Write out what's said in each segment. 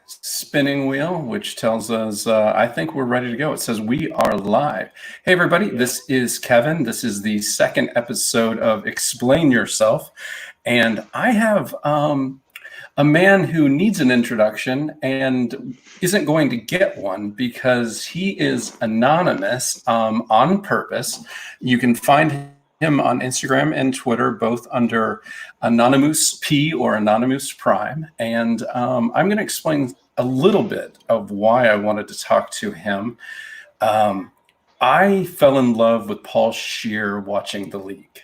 spinning wheel, which tells us I think we're ready to go. It says we are live. Hey, everybody, this is Kevin. This is the second episode of Explain Yourself. And I have a man who needs an introduction and isn't going to get one because he is anonymous on purpose. You can find him on Instagram and Twitter, both under Anonymous P or Anonymous Prime. And I'm going to explain a little bit of why I wanted to talk to him. I fell in love with Paul Scheer watching The League,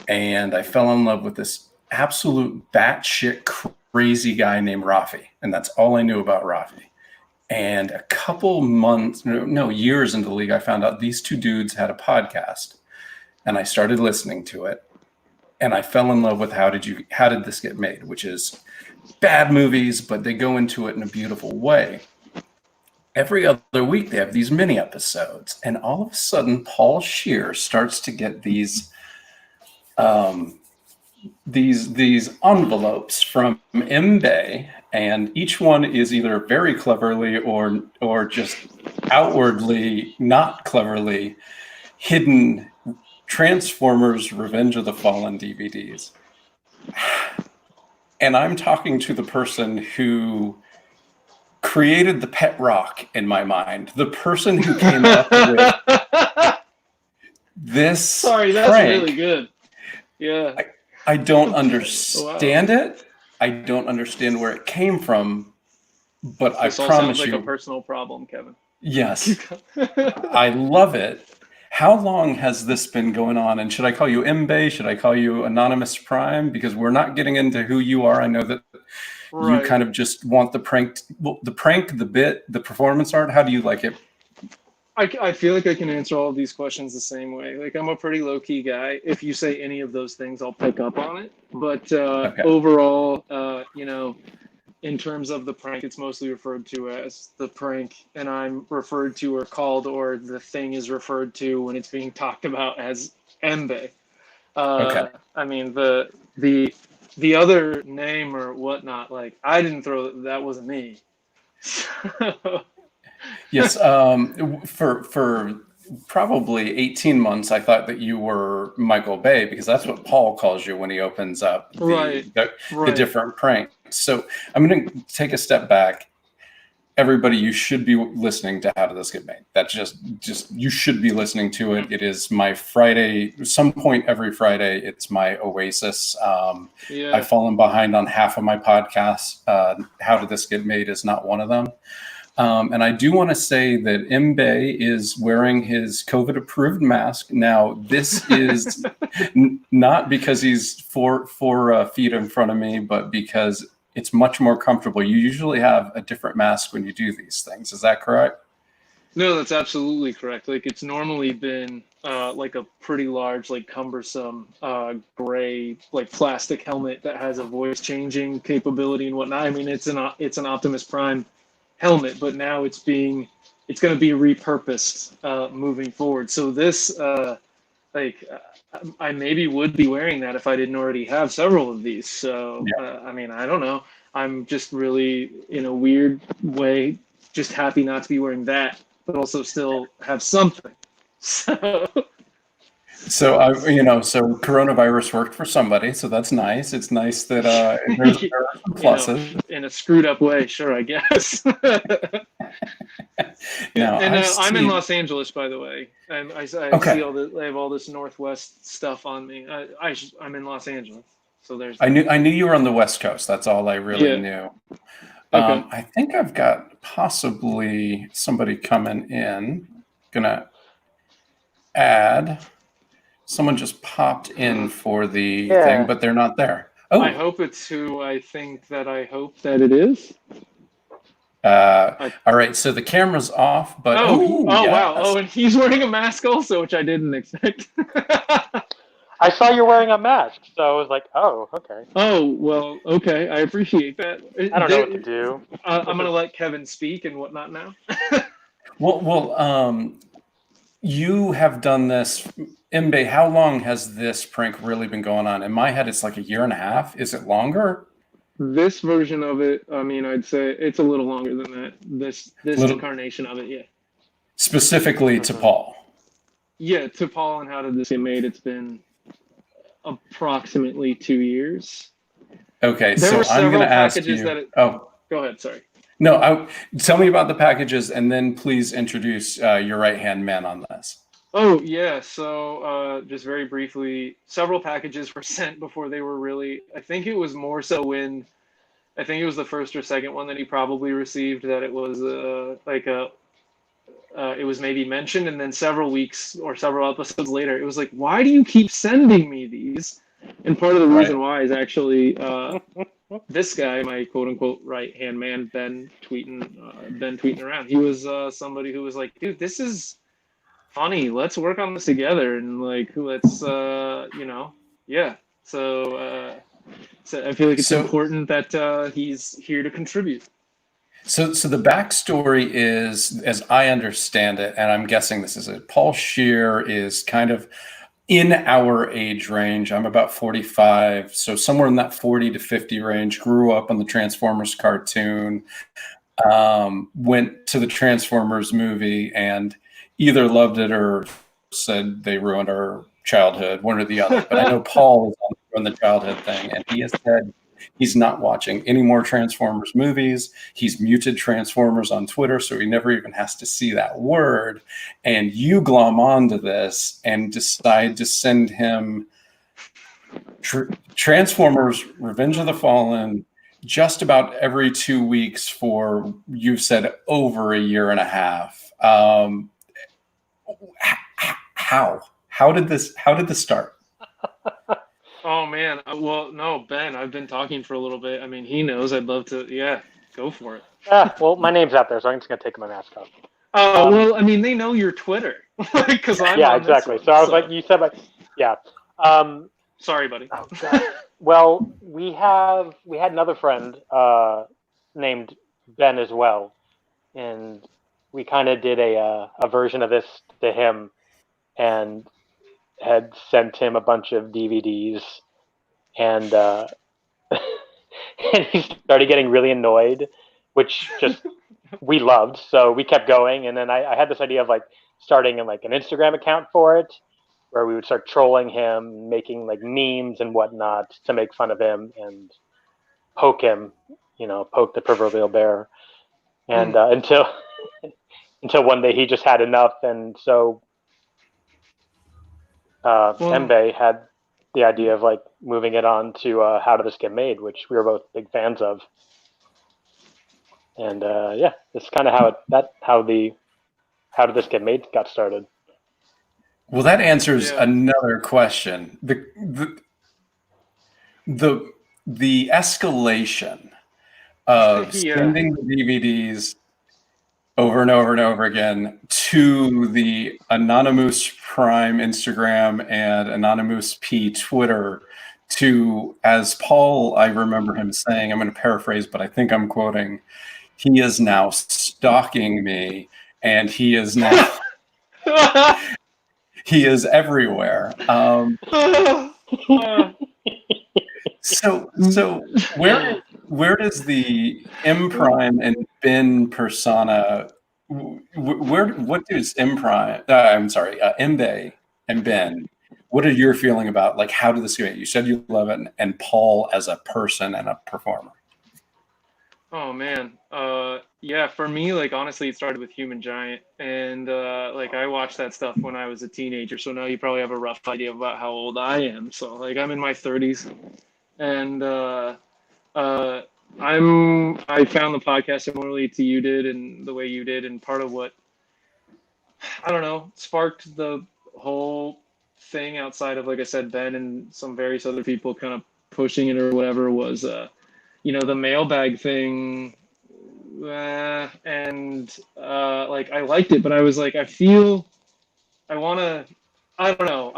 and I fell in love with this absolute batshit crazy guy named Rafi, and that's all I knew about Rafi. And a couple months, years into The League, I found out these two dudes had a podcast, and I started listening to it, and I fell in love with How Did This Get Made, which is bad movies, but they go into it in a beautiful way. Every other week they have these mini episodes, and all of a sudden Paul Scheer starts to get these envelopes from MBay, and each one is either very cleverly or just outwardly not cleverly hidden Transformers Revenge of the Fallen DVDs. And I'm talking to the person who created the pet rock in my mind, the person who came up with this Sorry, that's prank. Really good. Yeah. I don't understand it. I don't understand where it came from, but This I all promise sounds you. like a personal problem, Kevin. Yes. I love it. How long has this been going on? And should I call you MBay? Should I call you Anonymous Prime? Because we're not getting into who you are. I know that you kind of just want the prank, the bit, the performance art. How do you like it? I feel like I can answer all of these questions the same way. Like, I'm a pretty low-key guy. If you say any of those things, I'll pick up on it. But overall, in terms of the prank, it's mostly referred to as the prank, and I'm referred to or called, or the thing is referred to when it's being talked about as MBay. I mean, the other name or whatnot, like, I didn't that wasn't me. Yes, for probably 18 months, I thought that you were Michael Bay, because that's what Paul calls you when he opens up the different pranks. So I'm going to take a step back. Everybody, you should be listening to How Did This Get Made. That's just you should be listening to it. It is my Friday, some point every Friday. It's my oasis. I've fallen behind on half of my podcasts. How Did This Get Made is not one of them. And I do want to say that MBay is wearing his COVID-approved mask. Now, this is not because he's four feet in front of me, but because it's much more comfortable. You usually have a different mask when you do these things. Is that correct? No, that's absolutely correct. Like, it's normally been like a pretty large, like, cumbersome gray, like, plastic helmet that has a voice changing capability and whatnot. I mean, it's an Optimus Prime helmet, but now it's going to be repurposed moving forward. So this, I maybe would be wearing that if I didn't already have several of these. So, I mean, I don't know. I'm just really, in a weird way, just happy not to be wearing that, but also still have something. So coronavirus worked for somebody, so that's nice. It's nice that there's some pluses. In a screwed up way, sure, I guess. I'm in Los Angeles, by the way. I see I have all this Northwest stuff on me. I'm in Los Angeles, so there's. I knew you were on the West Coast. That's all I really knew. Okay. I think I've got possibly somebody coming in. Gonna add. Someone just popped in for the thing, but they're not there. Oh, I hope it's who I think that I hope that it is. All right, so the camera's off, but wow! Oh, and he's wearing a mask also, which I didn't expect. I saw you wearing a mask, so I was like, oh, okay. Oh, well, okay. I appreciate that. I don't know what to do. I'm going to let Kevin speak and whatnot now. Well, you have done this. MBay, how long has this prank really been going on? In my head, it's like a year and a half. Is it longer? This version of it, I mean, I'd say it's a little longer than that. This incarnation of it, yeah. Specifically to Paul. Yeah, to Paul and How Did This Get Made, it's been approximately 2 years. Okay, so I'm going to ask you. Go ahead, sorry. No, tell me about the packages, and then please introduce your right-hand man on this. Oh, yeah. So just very briefly, several packages were sent before they were really, I think it was more so when, I think it was the first or second one that he probably received that it was it was maybe mentioned, and then several weeks or several episodes later, it was like, why do you keep sending me these? And part of the reason why is actually this guy, my quote unquote right-hand man, Ben tweeting around. He was somebody who was like, dude, this is funny, let's work on this together, and like let's yeah. So I feel like it's important that he's here to contribute. So the backstory is, as I understand it, and I'm guessing this is it, Paul Scheer is kind of in our age range. I'm about 45, so somewhere in that 40 to 50 range. Grew up on the Transformers cartoon, went to the Transformers movie, and either loved it or said they ruined our childhood, one or the other. But I know Paul is on the childhood thing, and he has said he's not watching any more Transformers movies. He's muted Transformers on Twitter, so he never even has to see that word. And you glom onto this and decide to send him Transformers Revenge of the Fallen just about every 2 weeks for, you've said, over a year and a half. How did this start? Oh man, well, no, Ben, I've been talking for a little bit. I mean, he knows. I'd love to. Yeah, go for it. Well, my name's out there, so I'm just gonna take my mask off. Oh well, I mean, they know your Twitter because I'm. Yeah, exactly. So I was like, you said, like, yeah. Sorry, buddy. Oh, God. Well, we had another friend named Ben as well, and we kind of did a version of this to him, and had sent him a bunch of DVDs, and and he started getting really annoyed, which just we loved, so we kept going. And then I had this idea of like starting like an Instagram account for it, where we would start trolling him, making like memes and whatnot to make fun of him and poke him, poke the proverbial bear. And until one day he just had enough, and so Mbe had the idea of like moving it on to How Did This Get Made, which we were both big fans of. And yeah, that's kind of how How Did This Get Made got started. Well, that answers another question. The escalation of sending the DVDs over and over and over again to the Anonymous Prime Instagram and Anonymous P Twitter, to, as Paul, I remember him saying, I'm going to paraphrase, but I think I'm quoting, he is now stalking me, and he is now he is everywhere. So where does the M Prime and Ben persona, what does Mbe and Ben, what are your feeling about, like, how did this get? You said you love it, and Paul as a person and a performer. Oh man, yeah. For me, like, honestly, it started with Human Giant, and like, I watched that stuff when I was a teenager. So now you probably have a rough idea about how old I am. So like, I'm in my 30s, and I found the podcast similarly to you did, and the way you did, and part of what, I don't know, sparked the whole thing outside of, like I said, Ben and some various other people kind of pushing it or whatever was, the mailbag thing, and like, I liked it, but I was like, I don't know,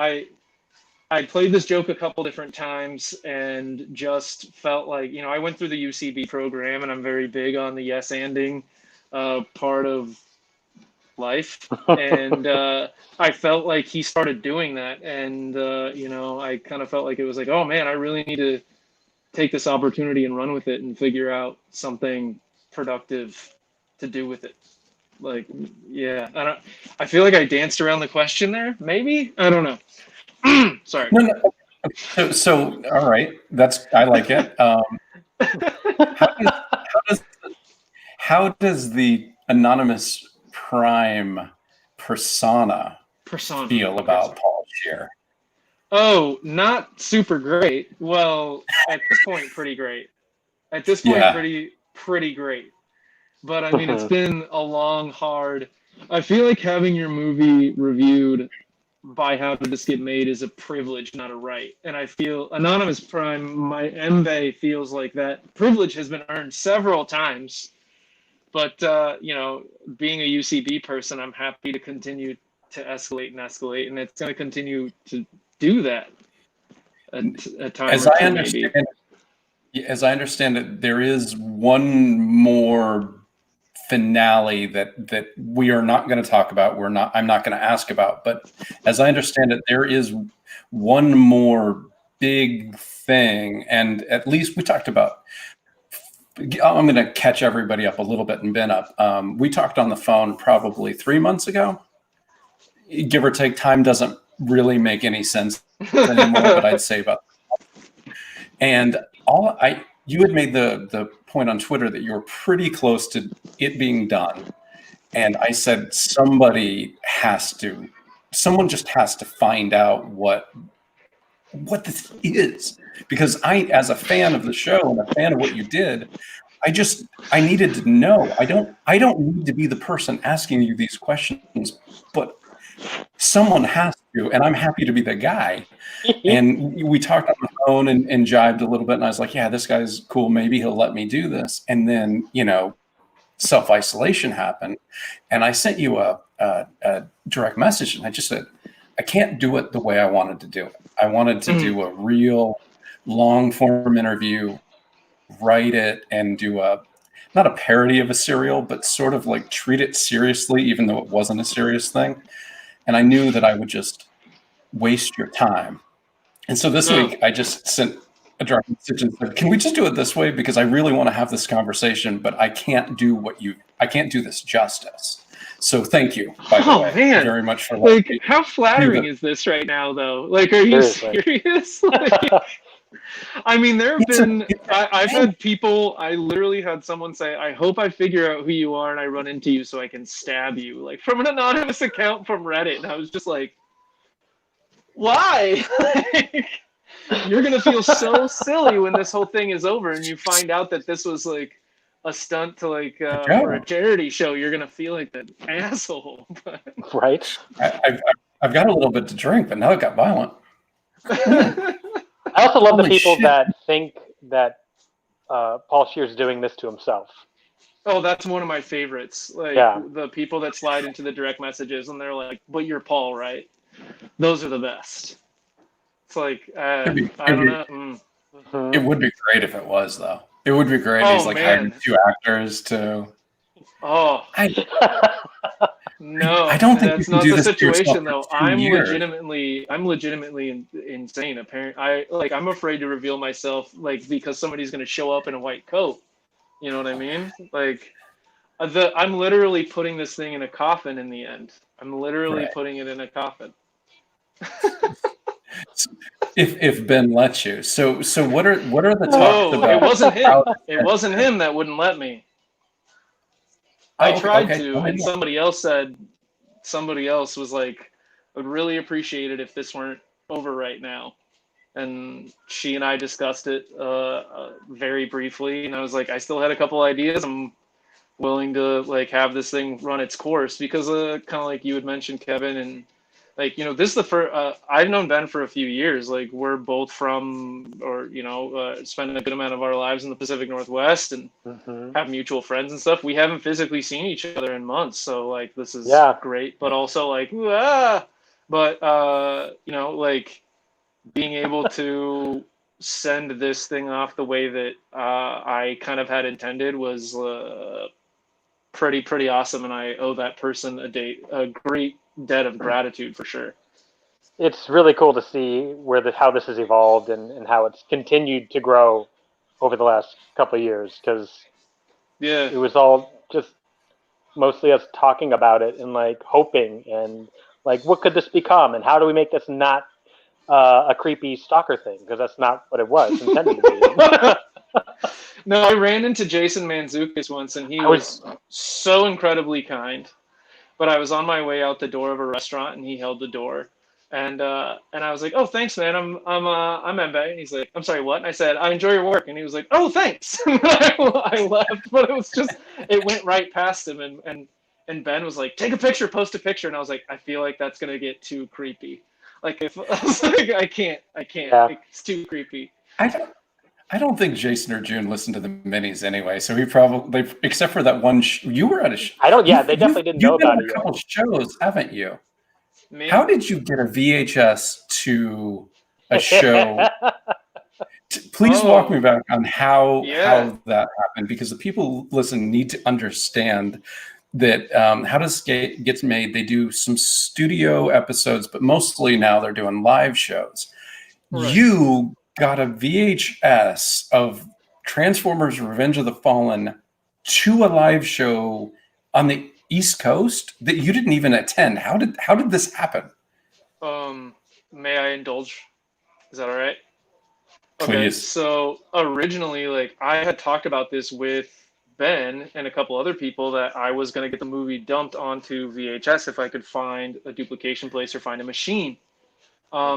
I played this joke a couple different times and just felt like, I went through the UCB program, and I'm very big on the yes-anding part of life. And I felt like he started doing that. And, I kind of felt like it was like, oh man, I really need to take this opportunity and run with it and figure out something productive to do with it. Like, yeah, I feel like I danced around the question there. Maybe, I don't know. Sorry. No. So all right, I like it. How does the Anonymous Prime persona feel about Paul Scheer? Oh, not super great. Well, at this point, pretty great. At this point, pretty great. But I mean, it's been a long, hard. I feel like having your movie reviewed by How Did This Get Made is a privilege, not a right. And I feel Anonymous Prime, my MBA feels like that privilege has been earned several times. But you know, being a UCB person, I'm happy to continue to escalate, and it's going to continue to do that. A time as or I two, understand, maybe. As I understand it, there is one more finale that we are not going to talk about. I'm not going to ask about. But as I understand it, there is one more big thing, and at least we talked about. I'm going to catch everybody up a little bit and Ben up. We talked on the phone probably 3 months ago, give or take. Time doesn't really make any sense anymore, but I'd say about. And you had made the point on Twitter that you were pretty close to it being done, and I said someone just has to find out what this is, because as a fan of the show and a fan of what you did, I needed to know. I don't need to be the person asking you these questions, but someone has to, and I'm happy to be the guy. And we talked on the phone and jibed a little bit, and I was like, yeah, this guy's cool. Maybe he'll let me do this. And then, self-isolation happened. And I sent you a direct message, and I just said, I can't do it the way I wanted to do it. I wanted to do a real long-form interview, write it, and do not a parody of a serial, but sort of like treat it seriously, even though it wasn't a serious thing. And I knew that I would just waste your time. And so this week I just sent a direct message and said, can we just do it this way? Because I really want to have this conversation, but I can't do this justice. So thank you, by the way, very much for me. How flattering is this right now, though? Like, are you serious? I mean, I've had people, I literally had someone say, I hope I figure out who you are and I run into you so I can stab you, like from an anonymous account from Reddit. And I was just like, why? You're going to feel so silly when this whole thing is over and you find out that this was like a stunt to for a charity show. You're going to feel like that asshole. Right. I've got a little bit to drink, but now it got violent. I also love the people that think that Paul Scheer's doing this to himself. Oh, that's one of my favorites. The people that slide into the direct messages and they're like, but you're Paul, right? Those are the best. It's like, I don't know. It would be great if it was, though. It would be great. He's like hiring 2 actors to. Oh. No, I don't think that's not the situation, though. I'm legitimately insane. Apparently, I'm afraid to reveal myself, because somebody's going to show up in a white coat. You know what I mean? I'm literally putting this thing in a coffin in the end. I'm literally putting it in a coffin. If Ben lets you. So what are the talks about? It wasn't him. It wasn't him that wouldn't let me. I tried to, and somebody else was like, I would really appreciate it if this weren't over right now. And she and I discussed it very briefly, and I was like, I still had a couple ideas. I'm willing to have this thing run its course, because kind of like you had mentioned, Kevin, and this is the first. I've known Ben for a few years. We're both from, spend a good amount of our lives in the Pacific Northwest and have mutual friends and stuff. We haven't physically seen each other in months, so this is great. But also being able to send this thing off the way that I kind of had intended was pretty awesome, and I owe that person a great debt of gratitude for sure. It's really cool to see how this has evolved and how it's continued to grow over the last couple of years, because Yeah, it was all just mostly us talking about it and like hoping and like what could this become and how do we make this not a creepy stalker thing, because that's not what it was intended to be. No, I ran into Jason Mantzoukas once, and he was so incredibly kind. But I was on my way out the door of a restaurant, and he held the door, and I was like, "Oh, thanks, man. I'm Mbe." And he's like, "I'm sorry, what?" And I said, "I enjoy your work." And he was like, "Oh, thanks." I left, but it was just it went right past him, and Ben was like, "Take a picture, post a picture," and I was like, "I feel like that's gonna get too creepy. Like if I was like, I can't, Yeah. it's too creepy." I don't think Jason or June listened to the minis anyway, so he probably, except for that one, you were at a. I don't. Yeah, they definitely didn't know about it. You've been at a couple shows, haven't you? Maybe. How did you get a VHS to a show? Please walk me back on how that happened, because the people who listen need to understand that How Does Skate gets made. They do some studio episodes, but mostly now they're doing live shows. Right. You got a VHS of Transformers Revenge of the Fallen to a live show on the East Coast that you didn't even attend. How did this happen? May I indulge? Is that all right? Please. Okay, so originally, like, I had talked about this with Ben and a couple other people, that I was going to get the movie dumped onto VHS if I could find a duplication place or find a machine.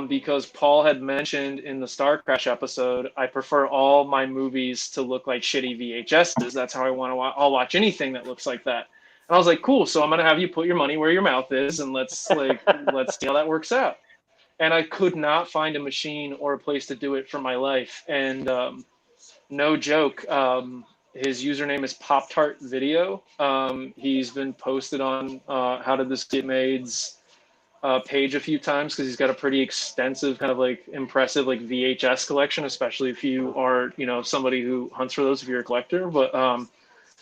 Because Paul had mentioned in the Star Crash episode, I prefer all my movies to look like shitty VHSs. That's how I want to I'll watch anything that looks like that. And I was like, cool. So I'm going to have you put your money where your mouth is, and let's see how that works out. And I could not find a machine or a place to do it for my life. And no joke, his username is Pop-Tart Video. He's been posted on How Did This Get Made's page a few times, because he's got a pretty extensive, kind of like impressive like VHS collection, especially if you are, somebody who hunts for those, if you're a collector. But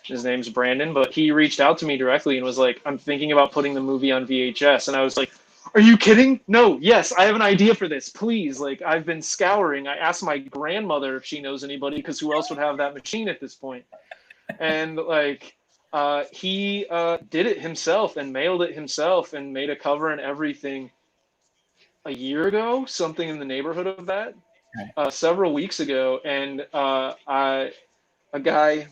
his name's Brandon. But he reached out to me directly and was like, I'm thinking about putting the movie on VHS. And I was like, are you kidding? No, yes, I have an idea for this. Please, like, I've been scouring. I asked my grandmother if she knows anybody, because who else would have that machine at this point? And like, he did it himself and mailed it himself and made a cover and everything a year ago, something in the neighborhood of that, several weeks ago. And a guy,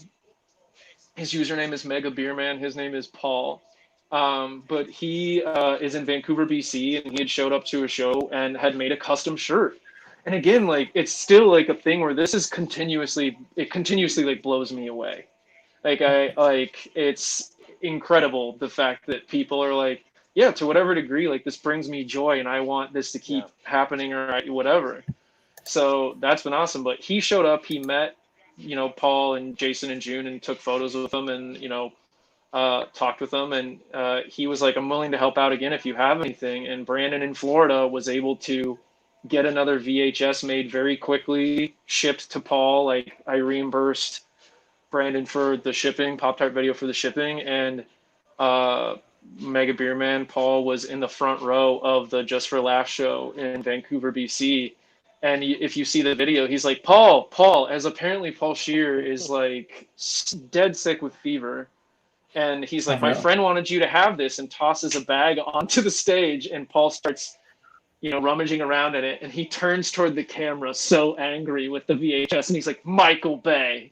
his username is Mega Beerman. His name is Paul. But he is in Vancouver, BC, and he had showed up to a show and had made a custom shirt. And again, like, it's still like a thing where this is continuously like blows me away. Like, it's incredible, the fact that people are like, yeah, to whatever degree, like, this brings me joy and I want this to keep happening, or whatever. So that's been awesome. But he showed up, he met, Paul and Jason and June, and took photos with them, and, talked with them, and he was like, I'm willing to help out again if you have anything. And Brandon in Florida was able to get another VHS made very quickly, shipped to Paul. Like, I reimbursed Brandon for the shipping, Pop-Tart Video for the shipping, and Mega Beerman Paul was in the front row of the Just for Laughs show in Vancouver, BC. And if you see the video, he's like, Paul, as apparently Paul Scheer is like dead sick with fever. And he's like, my friend wanted you to have this, and tosses a bag onto the stage, and Paul starts, rummaging around in it, and he turns toward the camera so angry with the VHS, and he's like, Michael Bay.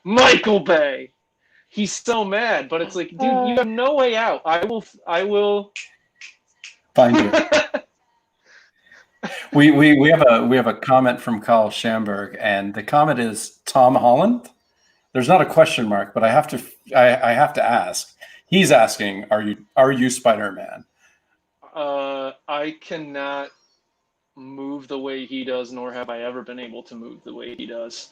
Michael Bay. He's so mad, but it's like, dude, you have no way out. I will find you. We have a comment from Carl Schamberg, and the comment is Tom Holland. There's not a question mark, but I have to ask. He's asking, are you Spider-Man? I cannot move the way he does, nor have I ever been able to move the way he does.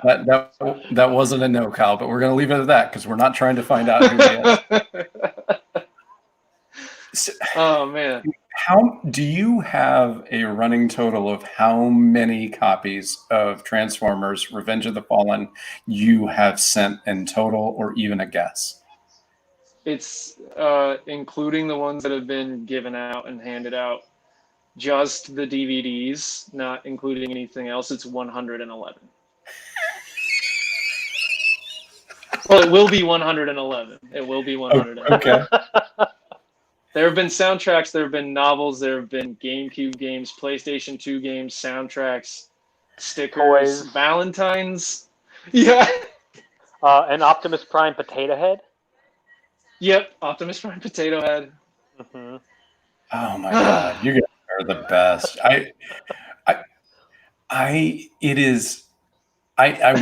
That wasn't a no, Kyle, but we're going to leave it at that, because we're not trying to find out who he is. Oh, man. How do you have a running total of how many copies of Transformers Revenge of the Fallen you have sent in total, or even a guess? It's including the ones that have been given out and handed out. just the DVDs, not including anything else, it's 111. Well, it will be 111. It will be 111. Okay. There have been soundtracks, there have been novels, there have been GameCube games, PlayStation 2 games, soundtracks, stickers, Toys. Valentine's. Yeah. An Optimus Prime Potato Head. Yep, Optimus Prime Potato Head. Mm-hmm. Oh my God, you guys are the best. I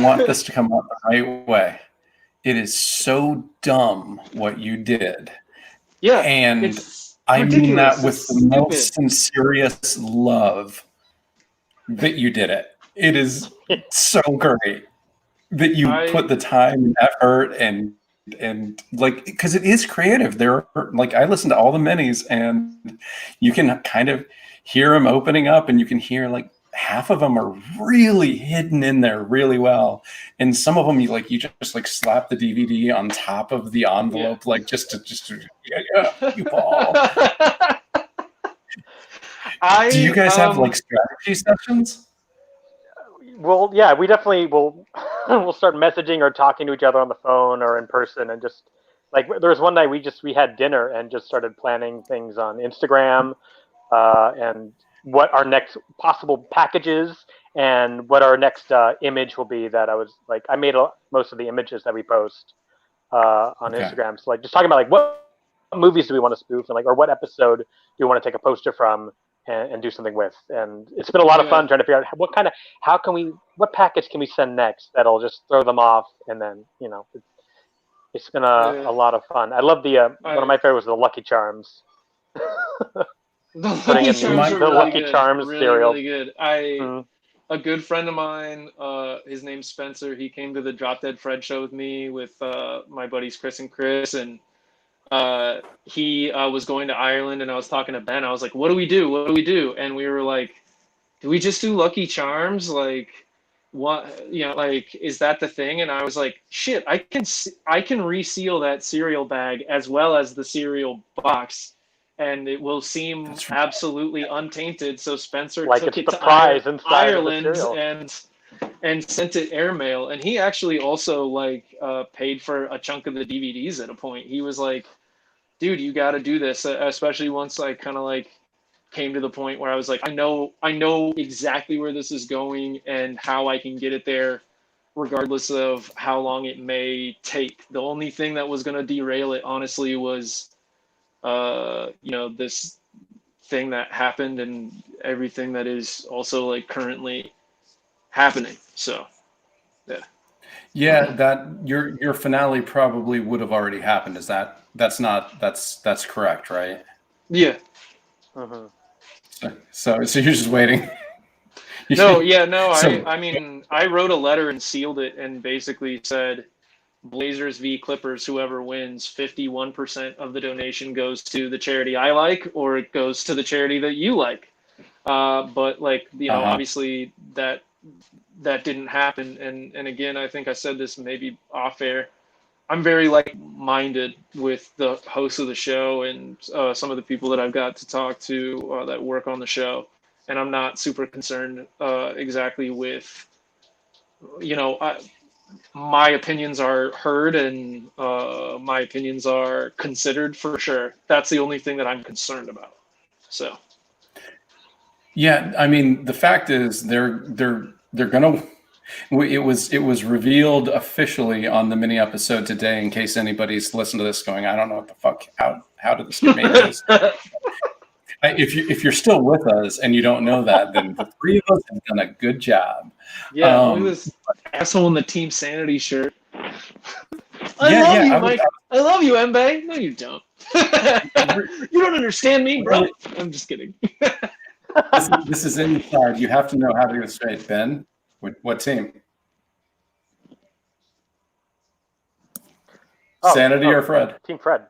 want this to come out the right way. It is so dumb what you did. Yeah, and I mean that with the most sincerest love that you did it. It is so great that you put the time and effort and like, because it is creative. There are, like, I listen to all the minis and you can kind of hear them opening up, and you can hear like half of them are really hidden in there really well, and some of them you just like slap the DVD on top of the envelope, like just to you ball. Do you guys have like strategy sessions? Well, yeah, we definitely will. We'll start messaging or talking to each other on the phone or in person, and just like there was one night we had dinner and just started planning things on Instagram, and what our next possible packages and what our next image will be. That I made most of the images that we post on Instagram. So like just talking about like what movies do we want to spoof, and like, or what episode do we want to take a poster from and do something with. And it's been a lot of fun trying to figure out what package can we send next that'll just throw them off. And then, it's been a lot of fun. I love one of my favorites was the Lucky Charms. The Lucky Charms cereal. Really good. A good friend of mine, his name's Spencer. He came to the Drop Dead Fred show with me with my buddies Chris and Chris, and he was going to Ireland, and I was talking to Ben. I was like, what do we do? And we were like, do we just do Lucky Charms? Like, what, like, is that the thing? And I was like, shit, I can reseal that cereal bag as well as the cereal box, and it will seem absolutely untainted. So Spencer took it to Ireland and sent it airmail. And he actually also paid for a chunk of the DVDs at a point. He was like, dude, you got to do this. Especially once I kind of came to the point where I was like, I know exactly where this is going and how I can get it there, regardless of how long it may take. The only thing that was going to derail it, honestly, was, this thing that happened and everything that is also currently happening. So, yeah. Yeah, that your finale probably would have already happened. That's correct, right? Yeah. Uh-huh. So you're just waiting. I mean, I wrote a letter and sealed it and basically said, Blazers v Clippers, whoever wins, 51% of the donation goes to the charity I like, or it goes to the charity that you like. But obviously that didn't happen. And again, I think I said this maybe off air. I'm very like-minded with the hosts of the show and some of the people that I've got to talk to that work on the show. And I'm not super concerned exactly with, my opinions are heard and my opinions are considered for sure. That's the only thing that I'm concerned about. So. Yeah, I mean, the fact is they're gonna. It was revealed officially on the mini episode today. In case anybody's listened to this going, I don't know what the fuck. How did this get made? If you're still with us and you don't know that, then the three of us have done a good job. Yeah, look at this asshole in the Team Sanity shirt. I love you, Mbae. No, you don't. You don't understand me, bro. I'm just kidding. This is inside. You have to know how to get straight. Ben, what team? Sanity or Fred? Team Fred.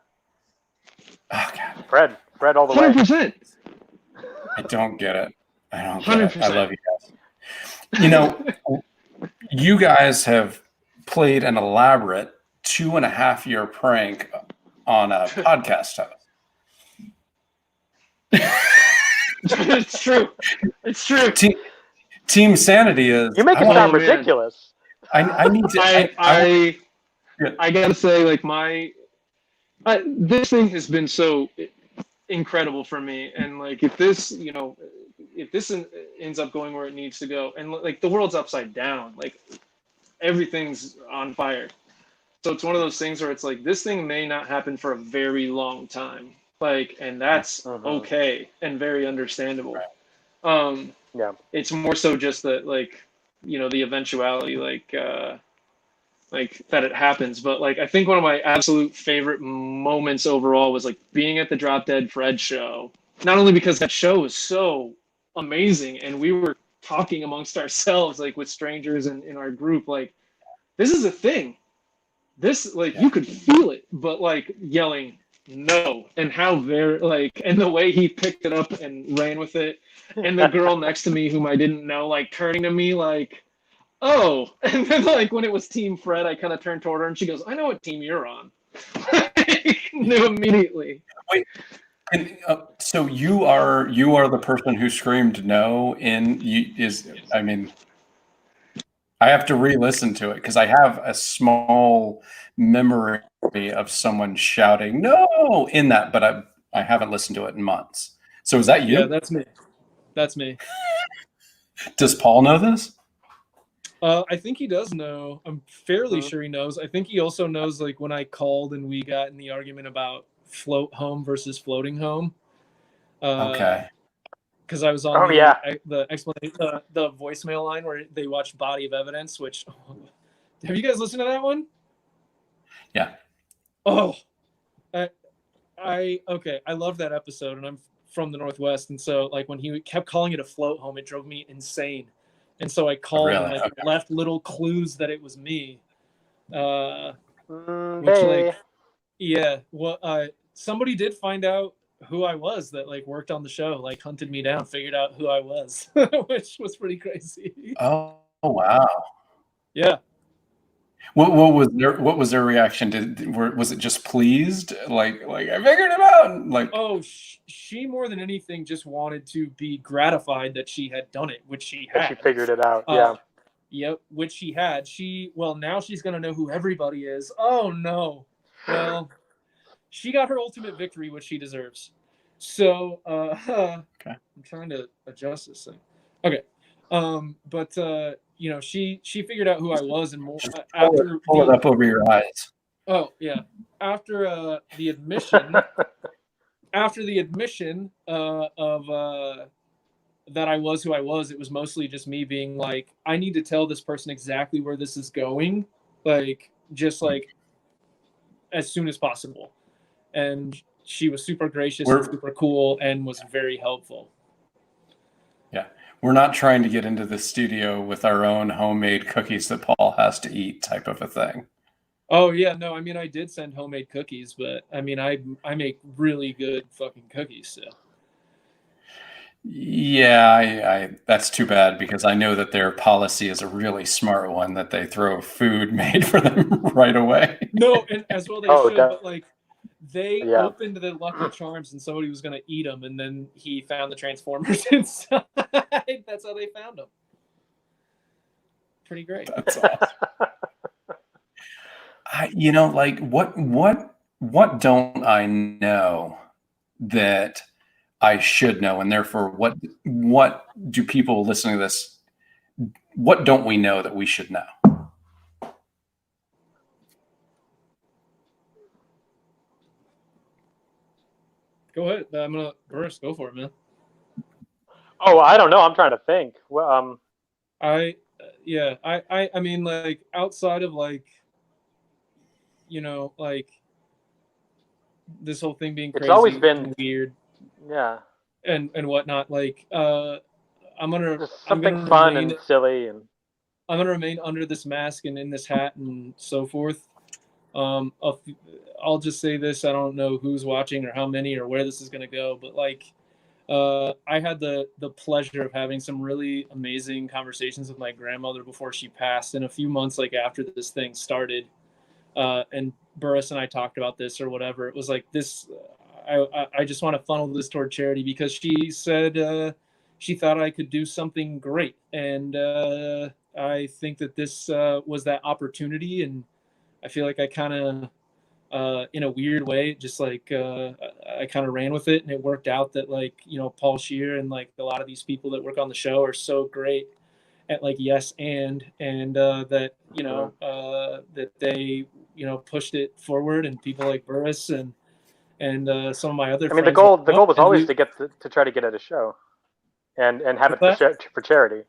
Oh, God. Fred all the way. 100%. I don't get it. I don't get it. I love you guys. You guys have played an elaborate 2.5-year prank on a podcast host. It's true. It's true. Team Sanity is. You make it sound ridiculous. I need to. I gotta say, like this thing has been so incredible for me, and like if this ends up going where it needs to go, and like the world's upside down, like everything's on fire. So it's one of those things where it's like this thing may not happen for a very long time, like, and that's okay and very understandable. Yeah, it's more so just that, like, the eventuality, like that it happens. But like I think one of my absolute favorite moments overall was like being at the Drop Dead Fred show. Not only because that show was so amazing and we were talking amongst ourselves, like with strangers in our group, like this is a thing. This, like, you could feel it, but like yelling no, and how very, like, and the way he picked it up and ran with it, and the girl next to me whom I didn't know, like, turning to me like, oh, and then like when it was Team Fred, I kind of turned toward her and she goes, I know what team you're on. Knew immediately. Wait, and so you are the person who screamed no I have to re-listen to it because I have a small memory of someone shouting no in that, but I haven't listened to it in months. So is that you? Yeah, that's me. That's me. Does Paul know this? I think he does know. I'm fairly sure he knows. I think he also knows, like, when I called and we got in the argument about float home versus floating home. Okay. Because I was on the explanation, the voicemail line where they watched Body of Evidence, which have you guys listened to that one? Yeah. Oh, I love that episode, and I'm from the Northwest, and so like when he kept calling it a float home, it drove me insane. And so I called and like left little clues that it was me. Somebody did find out who I was that like worked on the show, like hunted me down, figured out who I was, which was pretty crazy. Oh wow. Yeah. What was their reaction? Was it just pleased? Like I figured it out. Like, oh, she more than anything just wanted to be gratified that she had done it, which she had. She figured it out. Yeah. Yep, which she had. Now she's gonna know who everybody is. Oh no. Well, she got her ultimate victory, which she deserves. So okay. I'm trying to adjust this thing. Okay. She figured out who I was, and more after pull it up over your eyes. Oh yeah. After the admission of that I was who I was, it was mostly just me being like, I need to tell this person exactly where this is going, like just like as soon as possible. And she was super gracious and super cool and was very helpful. Yeah. We're not trying to get into the studio with our own homemade cookies that Paul has to eat type of a thing. Oh yeah, no, I mean I did send homemade cookies, but I mean I make really good fucking cookies, so. Yeah, that's too bad because I know that their policy is a really smart one that they throw food made for them right away. No, and as well they should, but like they opened the Lucky Charms and somebody was going to eat them, and then he found the Transformers inside. That's how they found them. Pretty great. That's awesome. What don't I know that I should know, and therefore what do people listening to this, what don't we know that we should know? Go ahead. I'm gonna burst. Go for it, man. Oh, I don't know. I'm trying to think. Well, I mean, like outside of like, like this whole thing being crazy, it's always been weird, yeah, and whatnot. Like, I'm gonna fun and silly, and I'm gonna remain under this mask and in this hat and so forth. I'll just say this: I don't know who's watching or how many or where this is gonna go, but like, I had the pleasure of having some really amazing conversations with my grandmother before she passed, and a few months like after this thing started, and Burris and I talked about this or whatever. It was like this. I just want to funnel this toward charity because she said she thought I could do something great, and I think that this was that opportunity, and I feel like I kind of in a weird way, just like I kind of ran with it, and it worked out that like, you know, Paul Scheer and like a lot of these people that work on the show are so great at like yes and that, you know, that they, you know, pushed it forward, and people like Burris and some of my other I mean, friends the goal was always to get to try to get at a show and have it for charity.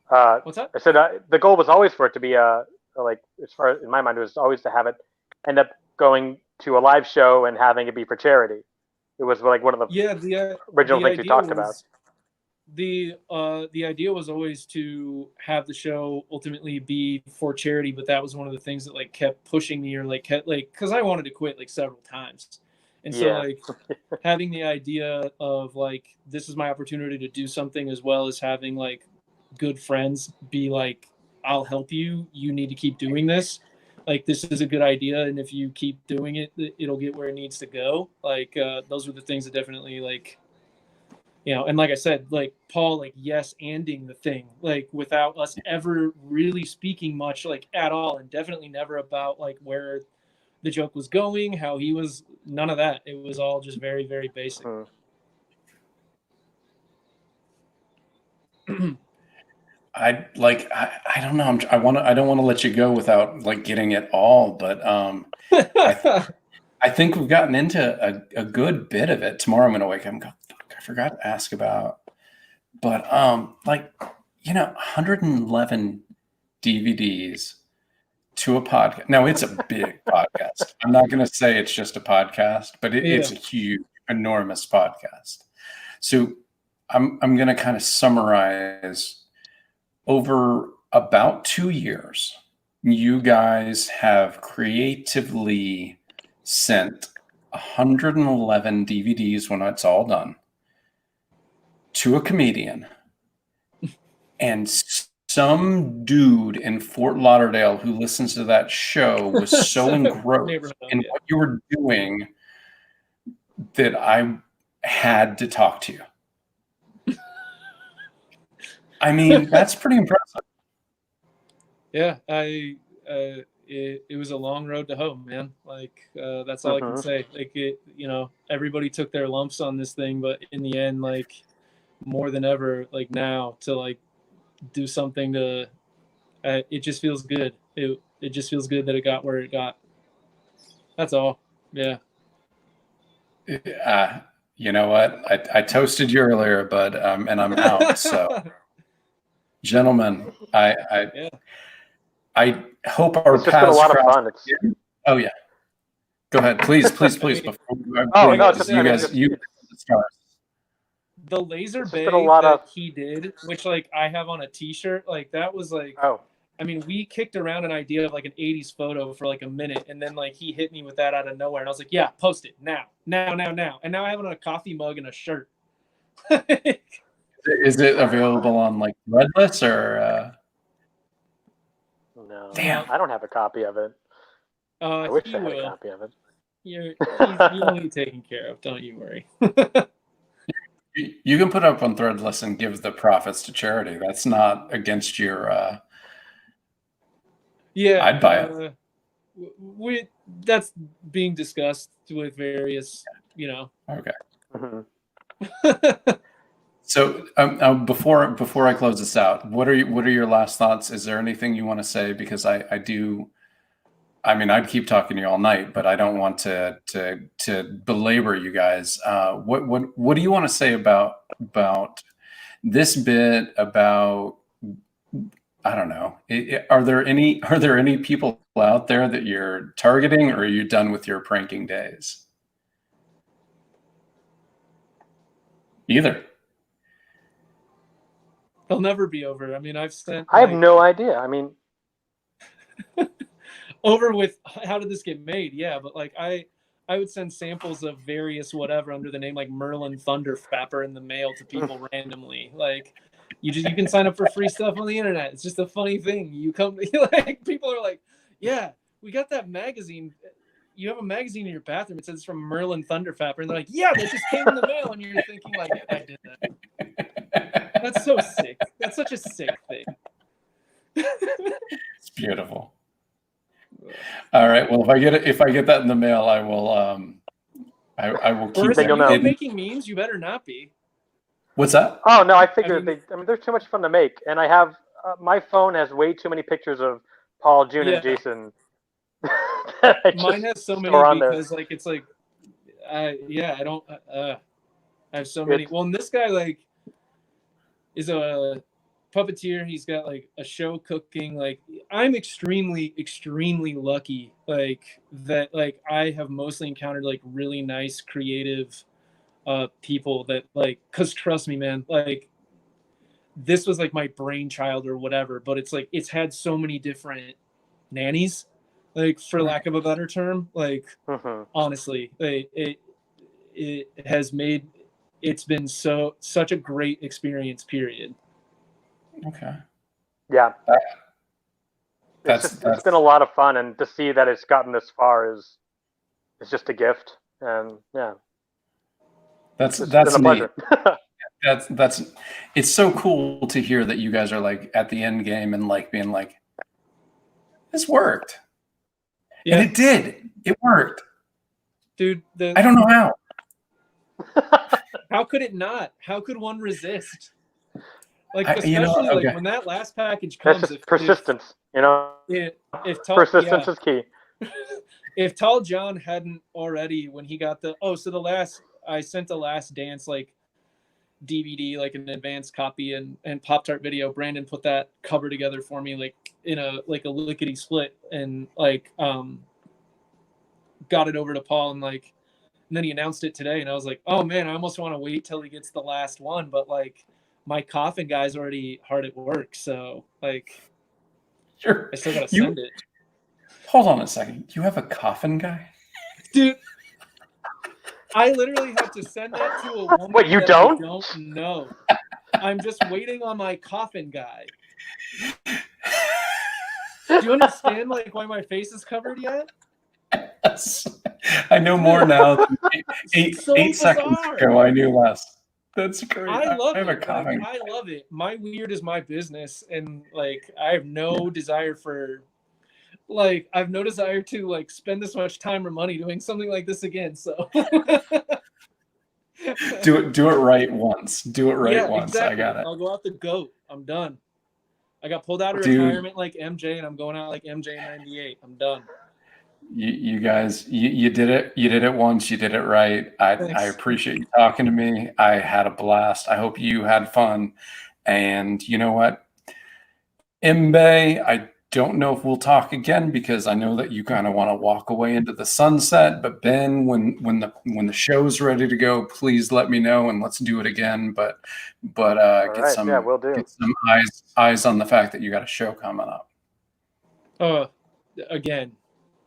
What's that? I said the goal was always for it to be like, as far as in my mind, it was always to have it end up going to a live show and having it be for charity. It was like one of the original things we talked about. The idea was always to have the show ultimately be for charity, but that was one of the things that like kept pushing me, or like kept like, because I wanted to quit like several times, and so like having the idea of like, this is my opportunity to do something, as well as having like good friends be like, I'll help you, you need to keep doing this, like this is a good idea, and if you keep doing it, it'll get where it needs to go. Like those were the things that definitely like, you know, and like I said, like Paul, like yes anding the thing, like without us ever really speaking much like at all, and definitely never about like where the joke was going, how he was, none of that. It was all just very, very basic. I don't know. I don't want to let you go without like getting it all, but I think we've gotten into a good bit of it. Tomorrow I'm going to wake up and go, fuck, I forgot to ask about, but like, you know, 111 DVDs to a podcast. Now it's a big podcast. I'm not going to say it's just a podcast, but it's a huge, enormous podcast. So I'm going to kind of summarize. Over about 2 years, you guys have creatively sent 111 DVDs, when it's all done, to a comedian. And some dude in Fort Lauderdale who listens to that show was so engrossed in what you were doing that I had to talk to you. I mean, that's pretty impressive. Yeah, it was a long road to home, man. Like that's all I can say. Like it, you know, everybody took their lumps on this thing, but in the end, like more than ever, like now to like do something to, it just feels good. It just feels good that it got where it got. That's all. Yeah. You know what? I toasted you earlier, but and I'm out. So. Gentlemen, I hope our paths. It's just been a lot of fun. Oh yeah, go ahead, please. Before you guys, the laser bay that he did, which like I have on a T-shirt, like that was like. Oh. I mean, we kicked around an idea of like an 80s photo for like a minute, and then like he hit me with that out of nowhere, and I was like, "Yeah, post it now, and now I have it on a coffee mug and a shirt." Is it available on like Threadless or? No, damn, I don't have a copy of it. I wish I had a copy of it. You'll be taken care of. Don't you worry. You can put up on Threadless and give the profits to charity. That's not against your. Yeah, I'd buy it. That's being discussed with various, you know. Okay. So before I close this out, what are your last thoughts? Is there anything you want to say? Because I mean, I'd keep talking to you all night, but I don't want to belabor you guys. What do you want to say about this bit? About, I don't know. Are there any people out there that you're targeting, or are you done with your pranking days? Either. They'll never be over. I mean, I have no idea. I mean, over with how did this get made? Yeah, but like I would send samples of various whatever under the name like Merlin Thunderfapper in the mail to people randomly. Like you can sign up for free stuff on the internet. It's just a funny thing. You come like people are like, yeah, we got that magazine. you have a magazine in your bathroom. It says it's from Merlin Thunderfapper. And they're like, yeah, that just came in the mail. And you're thinking like, I did that. That's so sick. That's such a sick thing. It's beautiful. All right. Well, if I get that in the mail, I will. I will keep it. Are you making memes? You better not be. What's that? Oh no, I figured they're too much fun to make, and I have my phone has way too many pictures of Paul, June, and Jason. Mine has so many because like it's like, I don't. I have so many. Well, and this guy like is a puppeteer. He's got like a show cooking. Like I'm extremely lucky like that. Like I have mostly encountered like really nice creative people that like, because trust me, man, like this was like my brainchild or whatever, but it's like it's had so many different nannies, like for lack of a better term. Like honestly, it has made, it's been such a great experience, period. Okay. Yeah. It's been a lot of fun, and to see that it's gotten this far is just a gift. And yeah. That's been a pleasure. that's it's so cool to hear that you guys are like at the end game and like being like, this worked. Yeah. And it did. It worked. Dude, I don't know how. How could it not? How could one resist? Like, especially like when that last package comes. Persistence, If persistence is key. If Tall John hadn't already, when he got I sent the Last Dance like DVD, like an advanced copy and Pop-Tart video. Brandon put that cover together for me, like in a lickety split, and like got it over to Paul, and then he announced it today, and I was like, oh man, I almost want to wait till he gets the last one, but like my coffin guy's already hard at work, so like sure. I still gotta send it. Hold on a second. You have a coffin guy? Dude, I literally have to send that to a woman. What, you don't? I don't know. I'm just waiting on my coffin guy. Do you understand like why my face is covered yet? Yes. I know more now than eight seconds ago. I knew less. That's great. I love it. I love it. My weird is my business, and like I have no desire for. Like I have no desire to like spend this much time or money doing something like this again. So do it right once. Do it right once. Exactly. I got it. I'll go out the GOAT. I'm done. I got pulled out of retirement like MJ, and I'm going out like MJ in '98. I'm done. You guys, you did it. You did it once. You did it right. I appreciate you talking to me. I had a blast. I hope you had fun. And you know what, Mbe, I don't know if we'll talk again because I know that you kind of want to walk away into the sunset. But Ben, when the show's ready to go, please let me know and let's do it again. But get some eyes on the fact that you got a show coming up. Again,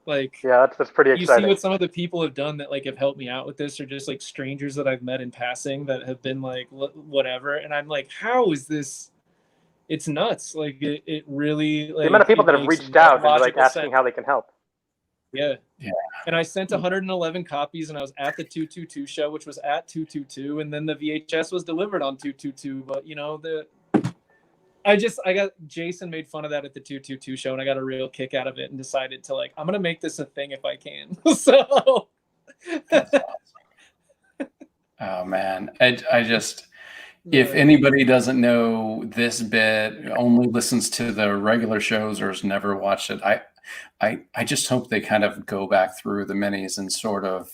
like that's pretty exciting. You see what some of the people have done that like have helped me out with this, or just like strangers that I've met in passing that have been like whatever, and I'm like, how is this? It's nuts. Like it really. Like, the amount of people that have reached out and like asking how they can help. Yeah. And I sent 111 copies, and I was at the 222 show, which was at 222, and then the VHS was delivered on 222. But I got Jason made fun of that at the 222 show, and I got a real kick out of it, and decided to like I'm gonna make this a thing if I can. So. That's awesome. Oh man, I just. If anybody doesn't know this bit, only listens to the regular shows or has never watched it, I just hope they kind of go back through the minis and sort of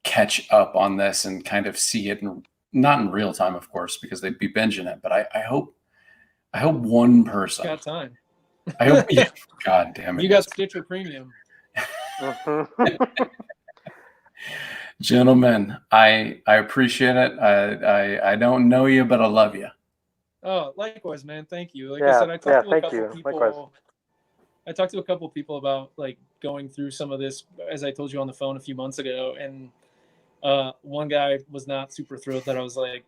catch up on this and kind of see it, not in real time, of course, because they'd be binging it. But I hope one person got time. I hope. Yeah, God damn it! You got Stitcher Premium. Gentlemen, I appreciate it. I don't know you, but I love you. Oh, likewise, man. Thank you. Like I said, I talked to a couple people. Likewise. I talked to a couple people about like going through some of this, as I told you on the phone a few months ago, and one guy was not super thrilled that I was like,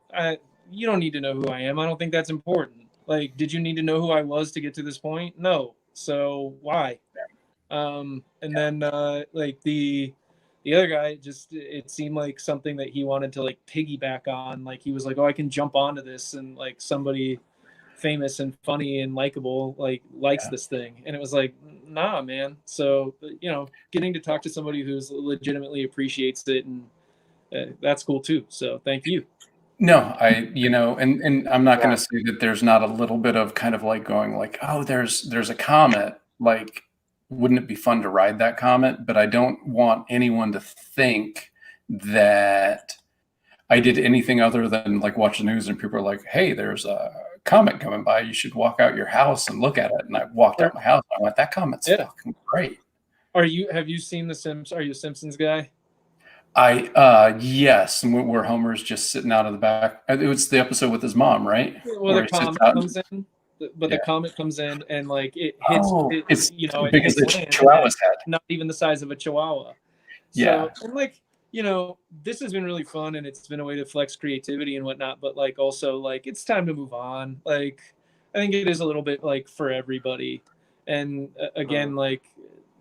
you don't need to know who I am. I don't think that's important. Like, did you need to know who I was to get to this point? No. So why? And then like the other guy, just it seemed like something that he wanted to like piggyback on. Like he was like, oh, I can jump onto this, and like somebody famous and funny and likable like likes this thing, and it was like, nah, man. So getting to talk to somebody who's legitimately appreciates it, and that's cool too. So thank you. No, and I'm not going to say that there's not a little bit of kind of like going like, oh, there's a comet, like, wouldn't it be fun to ride that comet? But I don't want anyone to think that I did anything other than like watch the news and people are like, hey, there's a comet coming by. You should walk out your house and look at it. And I walked out my house. And I went, that comet's fucking great. Have you seen The Simpsons? Are you a Simpsons guy? Yes, where Homer's just sitting out of the back. It was the episode with his mom, right? Well, the comet comes in, but the comet comes in and like it hits. It's big as a chihuahua's head. Not even the size of a chihuahua. So, and like this has been really fun, and it's been a way to flex creativity and whatnot. But like also like it's time to move on. Like I think it is a little bit like for everybody. And again, like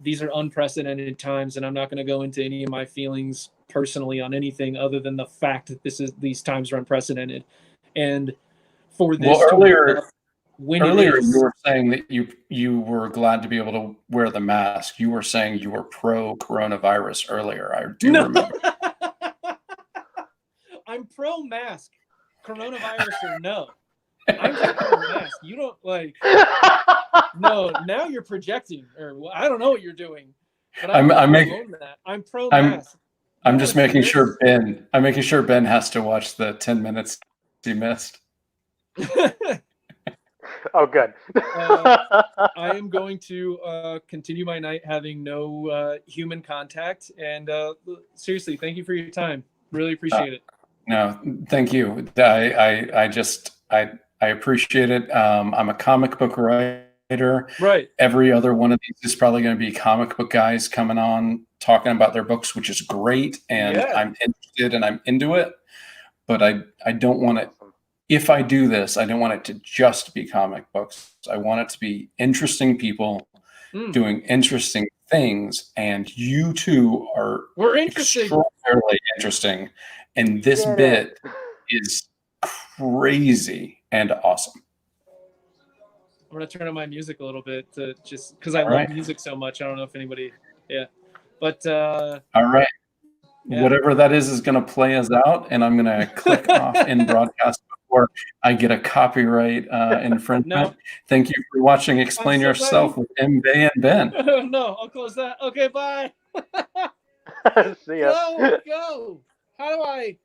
these are unprecedented times, and I'm not going to go into any of my feelings personally on anything other than the fact that these times are unprecedented. And for this, earlier you were saying that you were glad to be able to wear the mask. You were saying you were pro coronavirus earlier. I do remember. I'm pro mask, coronavirus or no. I'm pro mask. You don't like. No, now you're projecting, or I don't know what you're doing. But I'm pro mask. I'm just making sure Ben. I'm making sure Ben has to watch the 10 minutes he missed. Oh, good. I am going to continue my night having no human contact. And seriously, thank you for your time. Really appreciate it. No, thank you. I appreciate it. I'm a comic book writer. Right. Every other one of these is probably going to be comic book guys coming on talking about their books, which is great. And I'm interested and I'm into it. But I don't want it. If I do this, I don't want it to just be comic books. I want it to be interesting people doing interesting things. And you two are extraordinarily interesting. And this bit is crazy and awesome. I'm going to turn on my music a little bit to just because I love music so much. I don't know if anybody, but all right. Yeah. Whatever that is going to play us out, and I'm going to click off in broadcast before I get a copyright infringement. No. Thank you for watching Explain Yourself with MB and Ben. No, I'll close that. Okay, bye. See ya. Go. How do I?